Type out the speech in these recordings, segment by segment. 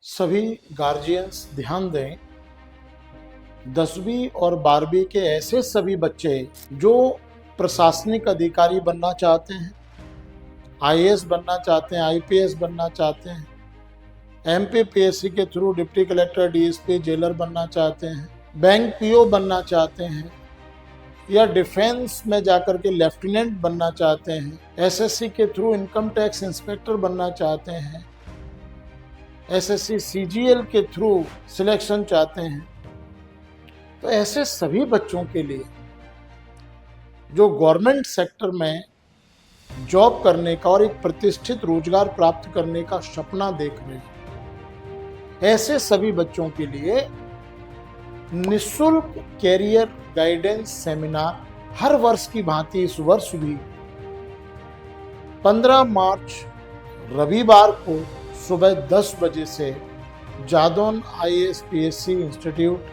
सभी गार्जियंस ध्यान दें। 10वीं और 12वीं के ऐसे सभी बच्चे जो प्रशासनिक अधिकारी बनना चाहते हैं, आईएएस बनना चाहते हैं, आईपीएस बनना चाहते हैं, एमपीपीएससी के through deputy collector, DSP, jailer बनना चाहते हैं, बैंक पीओ बनना चाहते हैं या डिफेंस में जाकर के लेफ्टिनेंट बनना चाहते हैं, एसएससी के थ्रू इनकम टैक्स इंस्पेक्टर बनना चाहते हैं, एसएससी सीजीएल के थ्रू सिलेक्शन चाहते हैं, तो ऐसे सभी बच्चों के लिए जो गवर्नमेंट सेक्टर में जॉब करने का और एक प्रतिष्ठित रोजगार प्राप्त करने का सपना देख रहे हैं, ऐसे सभी बच्चों के लिए निःशुल्क कैरियर गाइडेंस सेमिनार हर वर्ष की भांति इस वर्ष भी 15 मार्च रविवार को सुबह 10 बजे से Jadaun IAS PSC institute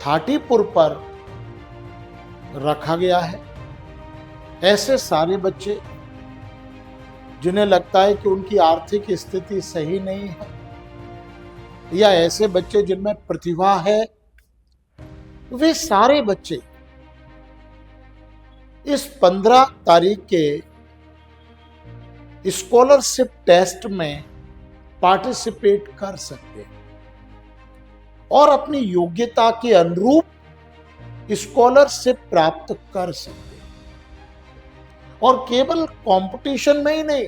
Thatipur पर रखा गया है। ऐसे सारे बच्चे जिन्हें लगता है कि उनकी आर्थिक स्थिति सही नहीं है या ऐसे बच्चे जिनमें प्रतिभा है, वे सारे बच्चे इस 15 तारीख के स्कॉलरशिप टेस्ट में पार्टिसिपेट कर सकते हैं और अपनी योग्यता के अनुरूप स्कॉलरशिप प्राप्त कर सकते हैं। और केवल कंपटीशन में ही नहीं,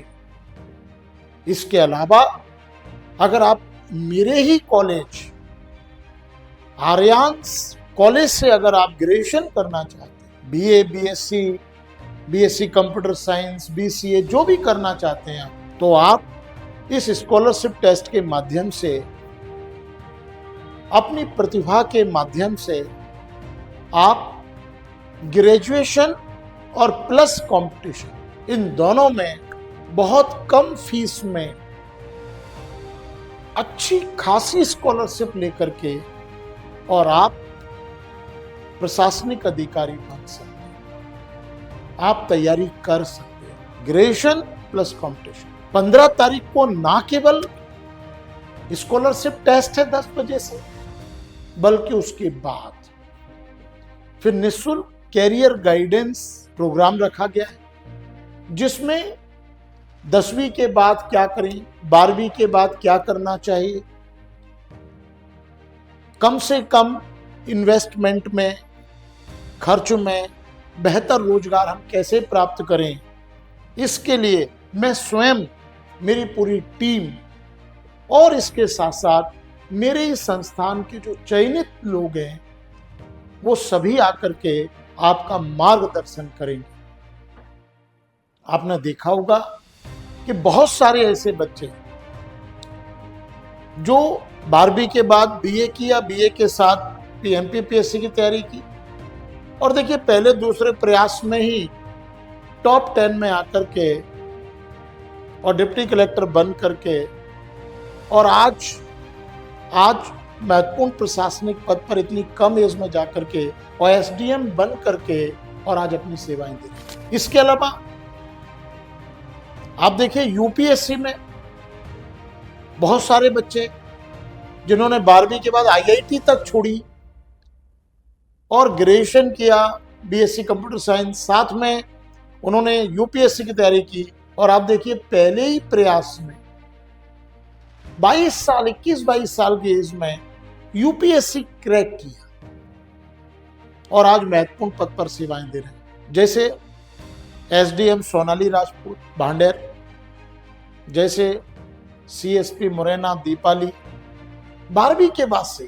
इसके अलावा अगर आप मेरे ही कॉलेज आर्यांस कॉलेज से अगर आप ग्रेजुएशन करना चाहते हैं, BA, BSc computer science, BCA जो भी करना चाहते हैं, तो आप इस स्कॉलरशिप टेस्ट के माध्यम से अपनी प्रतिभा के माध्यम से आप ग्रेजुएशन और प्लस कंपटीशन इन दोनों में बहुत कम फीस में अच्छी खासी स्कॉलरशिप लेकर के और आप प्रशासनिक अधिकारी बन सकते हैं, आप तैयारी कर सकते हैं। ग्रेजुएशन प्लस कंपटीशन 15 तारीख को ना केवल स्कॉलरशिप टेस्ट है 10 बजे से, बल्कि उसके बाद फिर निःशुल्क कैरियर गाइडेंस प्रोग्राम रखा गया है, जिसमें 10वीं के बाद क्या करें, 12वीं के बाद क्या करना चाहिए, कम से कम इन्वेस्टमेंट में, खर्च में बेहतर रोजगार हम कैसे प्राप्त करें, इसके लिए मैं स्वयं, मेरी पूरी टीम और इसके साथ साथ मेरे इस संस्थान के जो चयनित लोग हैं वो सभी आकर के आपका मार्गदर्शन करेंगे। आपने देखा होगा कि बहुत सारे ऐसे बच्चे जो 12वीं के बाद बीए किया, बीए के साथ एमपीपीएससी की तैयारी की और देखिए पहले दूसरे प्रयास में ही टॉप 10 में आकर के और डिप्टी कलेक्टर बन करके और आज महत्वपूर्ण प्रशासनिक पद पर इतनी कम एज में जाकर के और एसडीएम बन करके और आज अपनी सेवाएं दे रहे हैं। इसके अलावा आप देखिए यूपीएससी में बहुत सारे बच्चे जिन्होंने 12वीं के बाद आईआईटी तक छोड़ी और ग्रेजुएशन किया, बीएससी कंप्यूटर साइंस, साथ में उन्होंने यूपीएससी की तैयारी की और आप देखिए पहले ही प्रयास में 21-22 साल की एज में यूपीएससी क्रैक किया और आज महत्वपूर्ण पद पर सेवाएं दे रहे हैं, जैसे एसडीएम सोनाली राजपूत भांडेर, जैसे सीएसपी मुरैना दीपाली। 12वीं के बाद से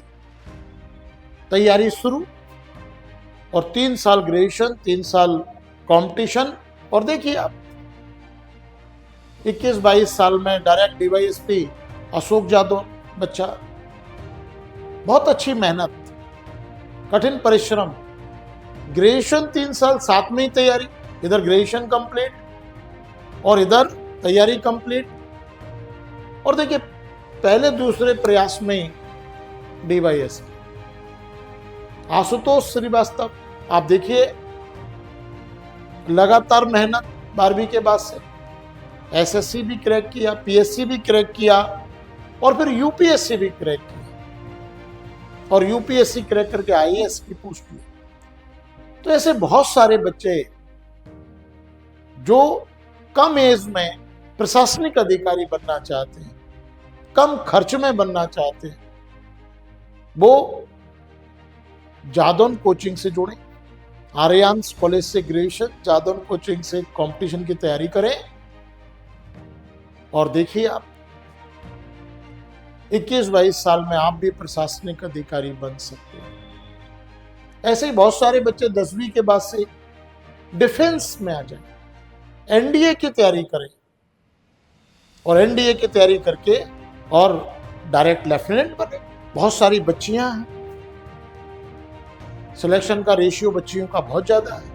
तैयारी शुरू और 3 साल ग्रेजुएशन, 3 साल कंपटीशन और देखिए आप 21-22 साल में डायरेक्ट डीवाईएसपी अशोक जादव बच्चा, बहुत अच्छी मेहनत, कठिन परिश्रम, ग्रेजुएशन 3 साल, साथ में ही तैयारी, इधर ग्रेजुएशन कंप्लीट और इधर तैयारी कंप्लीट और देखिए पहले दूसरे प्रयास में डीवाईएसपी। आशुतोष श्रीवास्तव, आप देखिए लगातार मेहनत 12वीं के बाद से, एसएससी भी क्रैक किया, पीएससी भी क्रैक किया और फिर यूपीएससी भी क्रैक किया और यूपीएससी क्रैक करके आईएएस की पोस्ट ली। तो ऐसे बहुत सारे बच्चे जो कम एज में प्रशासनिक अधिकारी बनना चाहते हैं, कम खर्च में बनना चाहते हैं, वो जादौन कोचिंग से जुड़े। आर्यांस कॉलेज से ग्रेजुएशन, जादौन कोचिंग से कंपटीशन की तैयारी करें और देखिए आप 21-22 साल में आप भी प्रशासनिक अधिकारी बन सकते हैं। ऐसे ही बहुत सारे बच्चे 10वीं के बाद से डिफेंस में आ जाएं, एनडीए की तैयारी करें और एनडीए की तैयारी करके और डायरेक्ट लेफ्टिनेंट बने। बहुत सारी बच्चियां हैं, सिलेक्शन का रेशियो बच्चियों का बहुत ज्यादा है।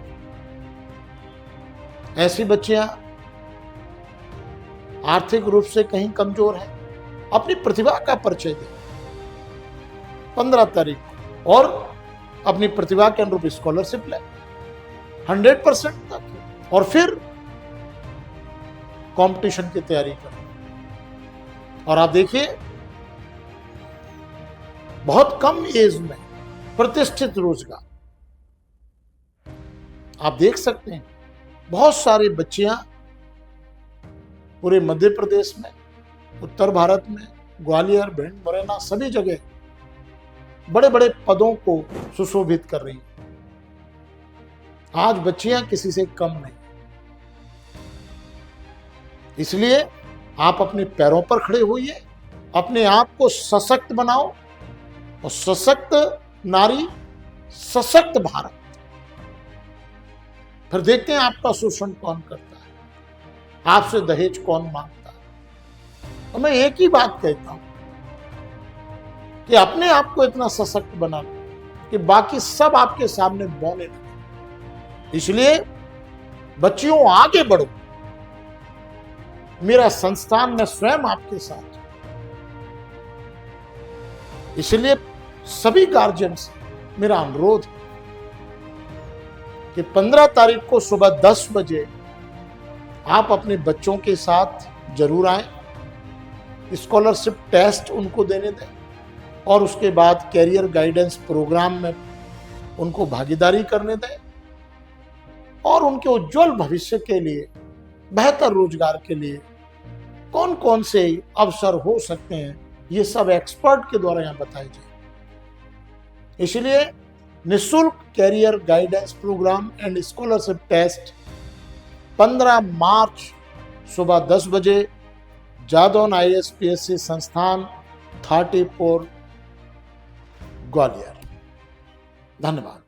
ऐसी बच्चियां आर्थिक रूप से कहीं कमजोर हैं, अपनी प्रतिभा का परिचय दें 15 तारीख को और अपनी प्रतिभा के अनुरूप स्कॉलरशिप लें 100% तक और फिर कंपटीशन की तैयारी करें। और आप देखिए बहुत कम एज में प्रतिष्ठित रोजगार आप देख सकते हैं। बहुत सारी बच्चियां पूरे मध्य प्रदेश में, उत्तर भारत में, ग्वालियर, भिंड, मुरैना सभी जगह बड़े बड़े पदों को सुशोभित कर रही हैं। आज बच्चियां किसी से कम नहीं। इसलिए आप अपने पैरों पर खड़े होइए, अपने आप को सशक्त बनाओ और सशक्त नारी सशक्त भारत। फिर देखते हैं आपका शोषण कौन करता है, आपसे दहेज कौन मांगता है। और मैं एक ही बात कहता हूं कि अपने आप को इतना सशक्त बना लो कि बाकी सब आपके सामने बौने लगे। इसलिए बच्चियों आगे बढ़ो, मेरा संस्थान में स्वयं आपके साथ। इसलिए सभी गार्जियन से मेरा अनुरोध है कि 15 तारीख को सुबह 10 बजे आप अपने बच्चों के साथ जरूर आएं। स्कॉलरशिप टेस्ट उनको देने दें और उसके बाद कैरियर गाइडेंस प्रोग्राम में उनको भागीदारी करने दें और उनके उज्जवल भविष्य के लिए, बेहतर रोजगार के लिए कौन कौन से अवसर हो सकते हैं, ये सब एक्सपर्ट के द्वारा यहां बताए जाए। इसलिए निःशुल्क career guidance programme and scholarship test 15 मार्च सुबह 10 बजे जादौन IAS-PSC संस्थान 34 ग्वालियर। धन्यवाद।